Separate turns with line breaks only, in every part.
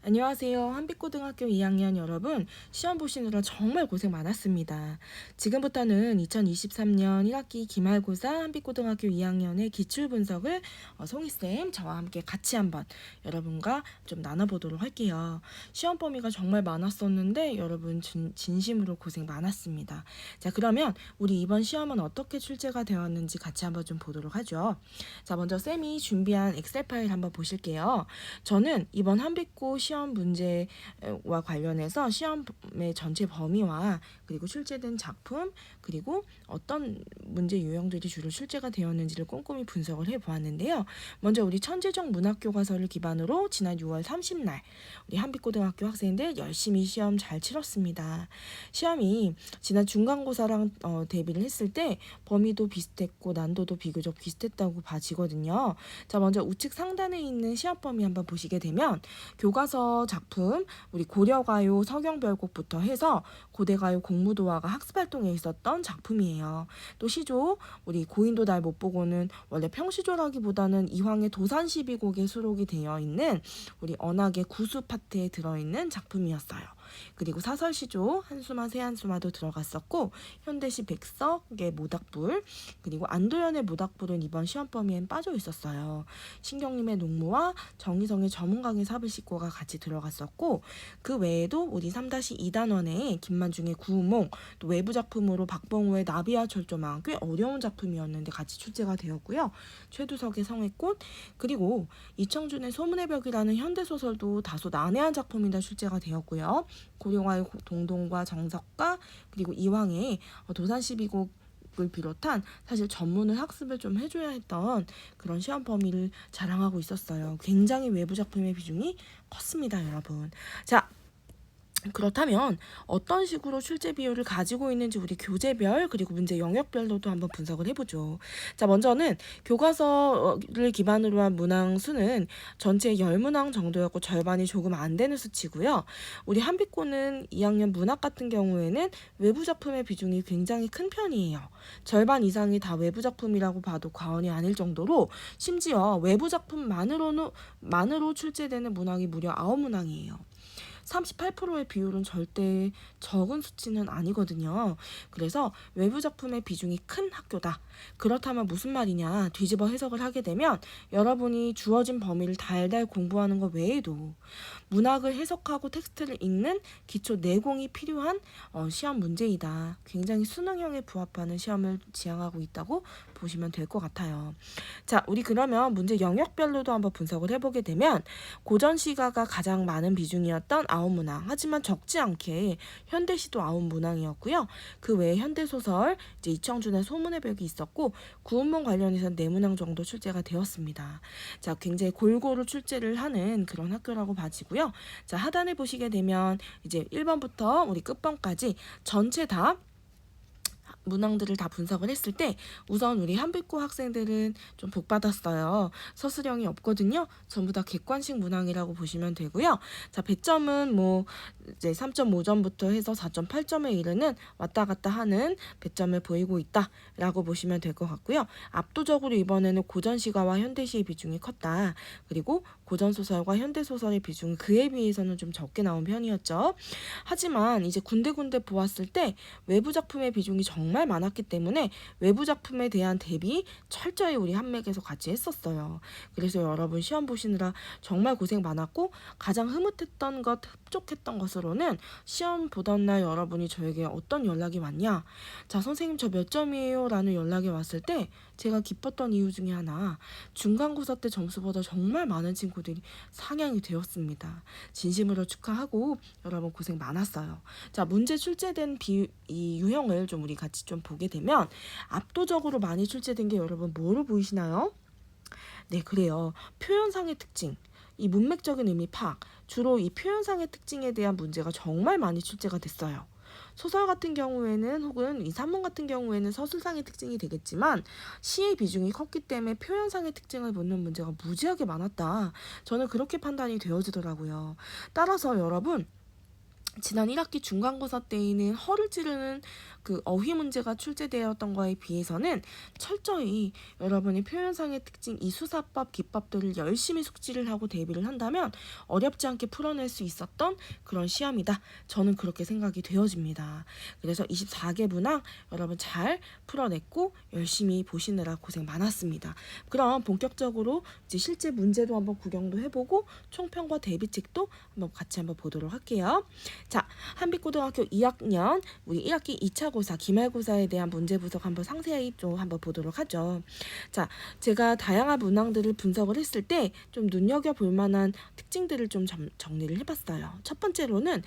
안녕하세요. 한빛고등학교 2학년 여러분, 시험 보시느라 정말 고생 많았습니다. 지금부터는 2023년 1학기 기말고사 한빛고등학교 2학년의 기출 분석을 송이쌤 저와 함께 같이 한번 여러분과 좀 나눠보도록 할게요. 시험 범위가 정말 많았었는데 여러분 진심으로 고생 많았습니다. 자, 그러면 우리 이번 시험은 어떻게 출제가 되었는지 같이 한번 좀 보도록 하죠. 자, 먼저 쌤이 준비한 엑셀 파일 한번 보실게요. 저는 이번 한빛고 시험 문제와 관련해서 시험의 전체 범위와 그리고 출제된 작품 그리고 어떤 문제 유형들이 주로 출제가 되었는지를 꼼꼼히 분석을 해보았는데요. 먼저 우리 천재적 문학교과서를 기반으로 지난 6월 30날 우리 한빛고등학교 학생들 열심히 시험 잘 치렀습니다. 시험이 지난 중간고사랑 대비를 했을 때 범위도 비슷했고 난도도 비교적 비슷했다고 봐지거든요. 자, 먼저 우측 상단에 있는 시험 범위 한번 보시게 되면 교과서 작품 우리 고려가요 서경별곡부터 해서 고대가요 공무도화가 학습활동에 있었던 작품이에요. 또 시조 우리 고인도 날 못 보고는 원래 평시조라기보다는 이황의 도산시비곡에 수록이 되어 있는 우리 언학의 구수 파트에 들어있는 작품이었어요. 그리고 사설시조 한수마 새한수마도 들어갔었고 현대시 백석의 모닥불 그리고 안도현의 모닥불은 이번 시험 범위엔 빠져 있었어요. 신경림의 농모와 정희성의 저문강의 삽을씻고가 같이 들어갔었고 그 외에도 우리 3-2단원의 김만중의 구우몽 또 외부 작품으로 박봉우의 나비와 철조망 꽤 어려운 작품이었는데 같이 출제가 되었고요. 최두석의 성의꽃 그리고 이청준의 소문의 벽이라는 현대소설도 다소 난해한 작품이다 출제가 되었고요. 고령화의 동동과 정석가 그리고 이황의 도산시비곡 을 비롯한 사실 전문을 학습을 좀 해줘야 했던 그런 시험 범위를 자랑하고 있었어요. 굉장히 외부 작품의 비중이 컸습니다, 여러분. 자, 그렇다면 어떤 식으로 출제 비율을 가지고 있는지 우리 교재별 그리고 문제 영역별로도 한번 분석을 해보죠. 자, 먼저는 교과서를 기반으로 한 문항 수는 전체 10문항 정도였고 절반이 조금 안 되는 수치고요. 우리 한빛고는 2학년 문학 같은 경우에는 외부 작품의 비중이 굉장히 큰 편이에요. 절반 이상이 다 외부 작품이라고 봐도 과언이 아닐 정도로 심지어 외부 작품만으로 출제되는 문항이 무려 9문항이에요. 38%의 비율은 절대 적은 수치는 아니거든요. 그래서 외부 작품의 비중이 큰 학교다. 그렇다면 무슨 말이냐 뒤집어 해석을 하게 되면 여러분이 주어진 범위를 달달 공부하는 것 외에도 문학을 해석하고 텍스트를 읽는 기초 내공이 필요한 시험 문제이다. 굉장히 수능형에 부합하는 시험을 지향하고 있다고 보시면 될 것 같아요. 자, 우리 그러면 문제 영역별로도 한번 분석을 해보게 되면 고전 시가가 가장 많은 비중이었던 9문항 하지만 적지 않게 현대시도 9문항이었고요. 그 외에 현대소설 이제 이청준의 소문의 벽이 있었고 구운몽 관련해서는 4문항 정도 출제가 되었습니다. 자, 굉장히 골고루 출제를 하는 그런 학교라고 봐지고요. 자, 하단에 보시게 되면 이제 1번부터 우리 끝번까지 전체 다 문항들을 다 분석을 했을 때 우선 우리 한빛고 학생들은 좀 복 받았어요. 서술형이 없거든요. 전부 다 객관식 문항이라고 보시면 되고요. 자, 배점은 뭐 이제 3.5점부터 해서 4.8점에 이르는 왔다 갔다 하는 배점을 보이고 있다라고 보시면 될 것 같고요. 압도적으로 이번에는 고전 시가와 현대시의 비중이 컸다. 그리고 고전 소설과 현대 소설의 비중이 그에 비해서는 좀 적게 나온 편이었죠. 하지만 이제 군데군데 보았을 때 외부 작품의 비중이 정말 많았기 때문에 외부 작품에 대한 대비 철저히 우리 한맥에서 같이 했었어요. 그래서 여러분 시험 보시느라 정말 고생 많았고 가장 흐뭇했던 것, 흡족했던 것으로는 시험 보던 날 여러분이 저에게 어떤 연락이 왔냐? 자, 선생님 저 몇 점이에요? 라는 연락이 왔을 때 제가 기뻤던 이유 중에 하나 중간고사 때 점수보다 정말 많은 친구들이 상향이 되었습니다. 진심으로 축하하고 여러분 고생 많았어요. 자, 문제 출제된 이 유형을 좀 우리 같이 좀 보게 되면 압도적으로 많이 출제된 게 여러분 뭐로 보이시나요? 네, 그래요. 표현상의 특징. 이 문맥적인 의미 파악. 주로 이 표현상의 특징에 대한 문제가 정말 많이 출제가 됐어요. 소설 같은 경우에는 혹은 이 산문 같은 경우에는 서술상의 특징이 되겠지만 시의 비중이 컸기 때문에 표현상의 특징을 묻는 문제가 무지하게 많았다. 저는 그렇게 판단이 되어지더라고요. 따라서 여러분 지난 1학기 중간고사 때에는 허를 찌르는 그 어휘 문제가 출제되었던 거에 비해서는 철저히 여러분이 표현상의 특징 이 수사법, 기법들을 열심히 숙지를 하고 대비를 한다면 어렵지 않게 풀어낼 수 있었던 그런 시험이다. 저는 그렇게 생각이 되어집니다. 그래서 24개 문항 여러분 잘 풀어냈고 열심히 보시느라 고생 많았습니다. 그럼 본격적으로 이제 실제 문제도 한번 구경도 해보고 총평과 대비책도 한번 보도록 할게요. 자, 한빛고등학교 2학년 우리 1학기 2차 고사 기말고사에 대한 문제 분석 한번 상세히 좀 한번 보도록 하죠. 자, 제가 다양한 문항들을 분석을 했을 때 좀 눈여겨볼 만한 특징들을 좀 정리를 해봤어요. 첫 번째로는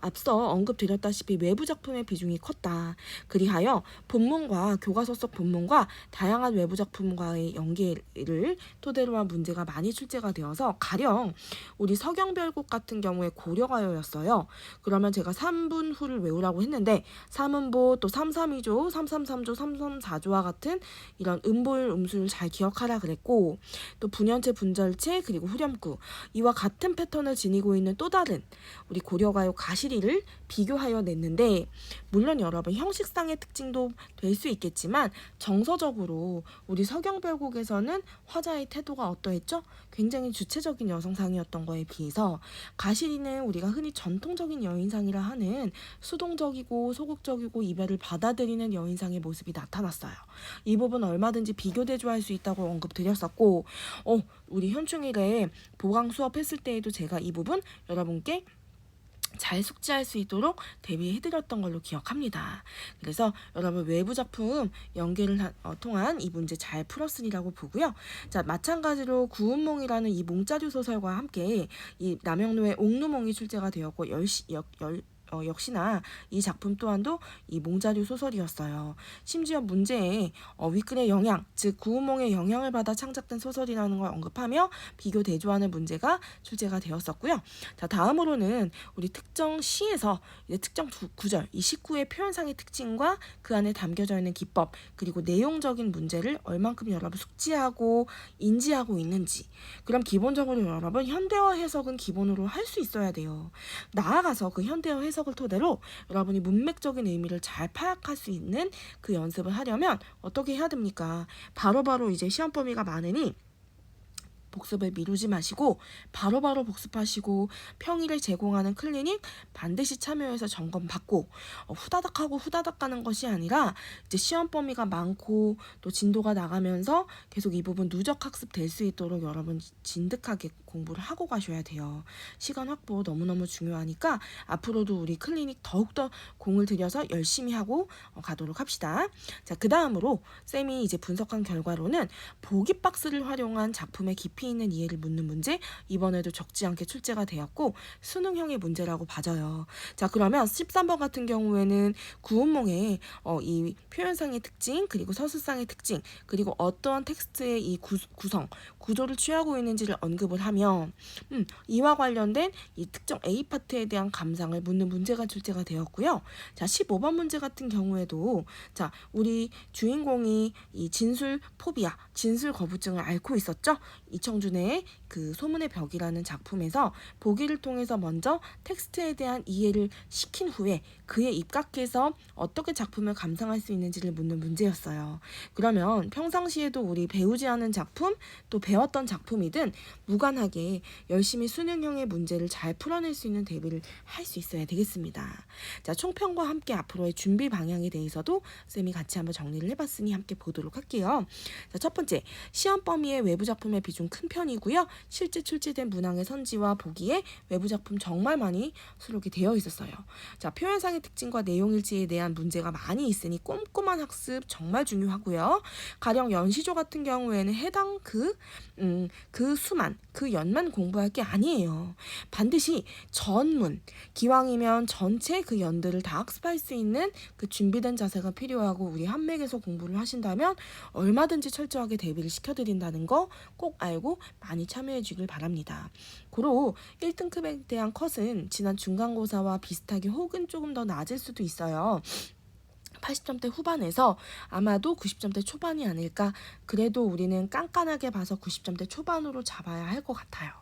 앞서 언급드렸다시피 외부 작품의 비중이 컸다. 그리하여 본문과 교과서 속 본문과 다양한 외부 작품과의 연계를 토대로 한 문제가 많이 출제가 되어서 가령 우리 서경별곡 같은 경우에 고려가요였어요. 그러면 제가 3분 후를 외우라고 했는데 3음보 또 332조, 333조, 334조와 같은 이런 음보율, 음수를 잘 기억하라 그랬고 또 분연체, 분절체 그리고 후렴구 이와 같은 패턴을 지니고 있는 또 다른 우리 고려가요 가시리를 비교하여 냈는데 물론 여러분 형식상의 특징도 될 수 있겠지만 정서적으로 우리 서경별곡에서는 화자의 태도가 어떠했죠? 굉장히 주체적인 여성상이었던 거에 비해서 가시리는 우리가 흔히 전통적인 여인상이라 하는 수동적이고 소극적이고 이별을 받아들이는 여인상의 모습이 나타났어요. 이 부분 얼마든지 비교 대조할 수 있다고 언급드렸었고 우리 현충일에 보강 수업했을 때에도 제가 이 부분 여러분께 잘 숙지할 수 있도록 대비해드렸던 걸로 기억합니다. 그래서 여러분 외부 작품 연계를 통한 이 문제 잘 풀었으리라고 보고요. 자, 마찬가지로 구운몽이라는 이 몽자류 소설과 함께 이 남영노의 옥루몽이 출제가 되었고 역시나 이 작품 또한도 이 몽자류 소설이었어요. 심지어 문제에 윗글의 영향, 즉 구운몽의 영향을 받아 창작된 소설이라는 걸 언급하며 비교 대조하는 문제가 출제가 되었었고요. 자, 다음으로는 우리 특정 시에서 이제 특정 구절, 이 식구의 표현상의 특징과 그 안에 담겨져 있는 기법, 그리고 내용적인 문제를 얼만큼 여러분 숙지하고 인지하고 있는지. 그럼 기본적으로 여러분 현대어 해석은 기본으로 할 수 있어야 돼요. 나아가서 그 현대어 해석을 토대로 여러분이 문맥적인 의미를 잘 파악할 수 있는 그 연습을 하려면 어떻게 해야 됩니까? 바로바로 이제 시험 범위가 많으니 복습을 미루지 마시고 바로바로 복습하시고 평일에 제공하는 클리닉 반드시 참여해서 점검받고 후다닥 하고 후다닥 가는 것이 아니라 이제 시험 범위가 많고 또 진도가 나가면서 계속 이 부분 누적 학습 될 수 있도록 여러분 진득하게 공부를 하고 가셔야 돼요. 시간 확보 너무너무 중요하니까 앞으로도 우리 클리닉 더욱더 공을 들여서 열심히 하고 가도록 합시다. 자, 그 다음으로 쌤이 이제 분석한 결과로는 보기 박스를 활용한 작품의 깊이 있는 이해를 묻는 문제 이번에도 적지 않게 출제가 되었고 수능형의 문제라고 봐져요. 자, 그러면 13번 같은 경우에는 구운몽의 이 표현상의 특징 그리고 서술상의 특징 그리고 어떠한 텍스트의 이 구성 구조를 취하고 있는지를 언급을 하며 이와 관련된 이 특정 A 파트에 대한 감상을 묻는 문제가 출제가 되었고요. 자, 15번 문제 같은 경우에도 자, 우리 주인공이 이 진술 포비아, 진술 거부증을 앓고 있었죠. 이청준의 그 소문의 벽이라는 작품에서 보기를 통해서 먼저 텍스트에 대한 이해를 시킨 후에 그에 입각해서 어떻게 작품을 감상할 수 있는지를 묻는 문제였어요. 그러면 평상시에도 우리 배우지 않은 작품 또 배웠던 작품이든 무관하게 열심히 수능형의 문제를 잘 풀어낼 수 있는 대비를 할 수 있어야 되겠습니다. 자, 총평과 함께 앞으로의 준비 방향에 대해서도 쌤이 같이 한번 정리를 해봤으니 함께 보도록 할게요. 자, 첫 번째, 시험 범위의 외부 작품의 비중 큰 편이고요. 실제 출제된 문항의 선지와 보기에 외부 작품 정말 많이 수록이 되어 있었어요. 자, 표현상의 특징과 내용일지에 대한 문제가 많이 있으니 꼼꼼한 학습 정말 중요하고요. 가령 연시조 같은 경우에는 해당 그 수만, 그 연만 공부할 게 아니에요. 반드시 전문, 기왕이면 전체 그 연들을 다 학습할 수 있는 그 준비된 자세가 필요하고 우리 한맥에서 공부를 하신다면 얼마든지 철저하게 대비를 시켜드린다는 거 꼭 알고 많이 참여해 주길 바랍니다. 고로 1등급에 대한 컷은 지난 중간고사와 비슷하게 혹은 조금 더 낮을 수도 있어요. 80점대 후반에서 아마도 90점대 초반이 아닐까. 그래도 우리는 깐깐하게 봐서 90점대 초반으로 잡아야 할 것 같아요.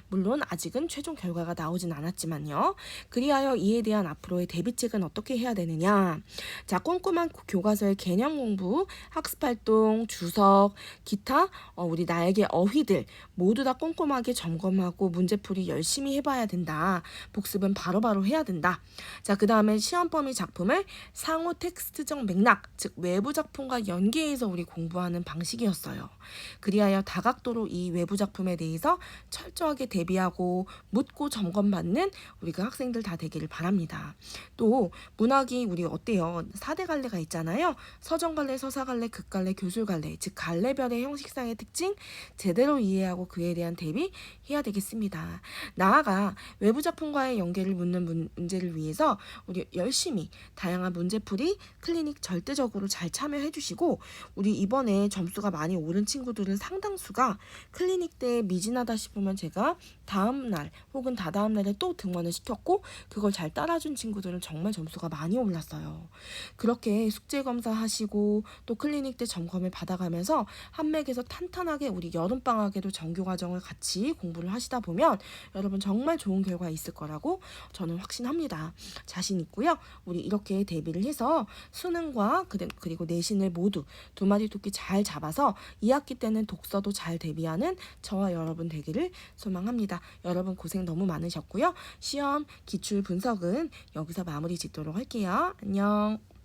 물론 아직은 최종 결과가 나오진 않았지만요. 그리하여 이에 대한 앞으로의 대비책은 어떻게 해야 되느냐? 자, 꼼꼼한 교과서의 개념 공부, 학습활동, 주석, 기타 우리 나에게 어휘들 모두 다 꼼꼼하게 점검하고 문제풀이 열심히 해봐야 된다. 복습은 바로바로 해야 된다. 자, 그 다음에 시험 범위 작품을 상호 텍스트적 맥락, 즉 외부 작품과 연계해서 우리 공부하는 방식이었어요. 그리하여 다각도로 이 외부 작품에 대해서 철저하게 대비하고 묻고 점검받는 우리 그 학생들 다 되기를 바랍니다. 또 문학이 우리 어때요? 4대 갈래가 있잖아요. 서정갈래, 서사갈래, 극갈래, 교술갈래, 즉 갈래별의 형식상의 특징 제대로 이해하고 그에 대한 대비해야 되겠습니다. 나아가 외부 작품과의 연계를 묻는 문제를 위해서 우리 열심히 다양한 문제풀이 클리닉 절대적으로 잘 참여해 주시고, 우리 이번에 점수가 많이 오른 친구들은 상당수가 클리닉 때 미진하다 싶으면 제가 다음 날 혹은 다다음 날에 또 등원을 시켰고, 그걸 잘 따라준 친구들은 정말 점수가 많이 올랐어요. 그렇게 숙제 검사하시고 또 클리닉 때 점검을 받아가면서 한맥에서 탄탄하게 우리 여름방학에도 정규 과정을 같이 공부를 하시다 보면 여러분 정말 좋은 결과 있을 거라고 저는 확신합니다. 자신 있고요. 우리 이렇게 대비를 해서 수능과 그리고 내신을 모두 두 마리 토끼 잘 잡아서 2학기 때는 독서도 잘 대비하는 저와 여러분 되기를 소망합니다. 여러분 고생 너무 많으셨고요. 시험 기출 분석은 여기서 마무리 짓도록 할게요. 안녕.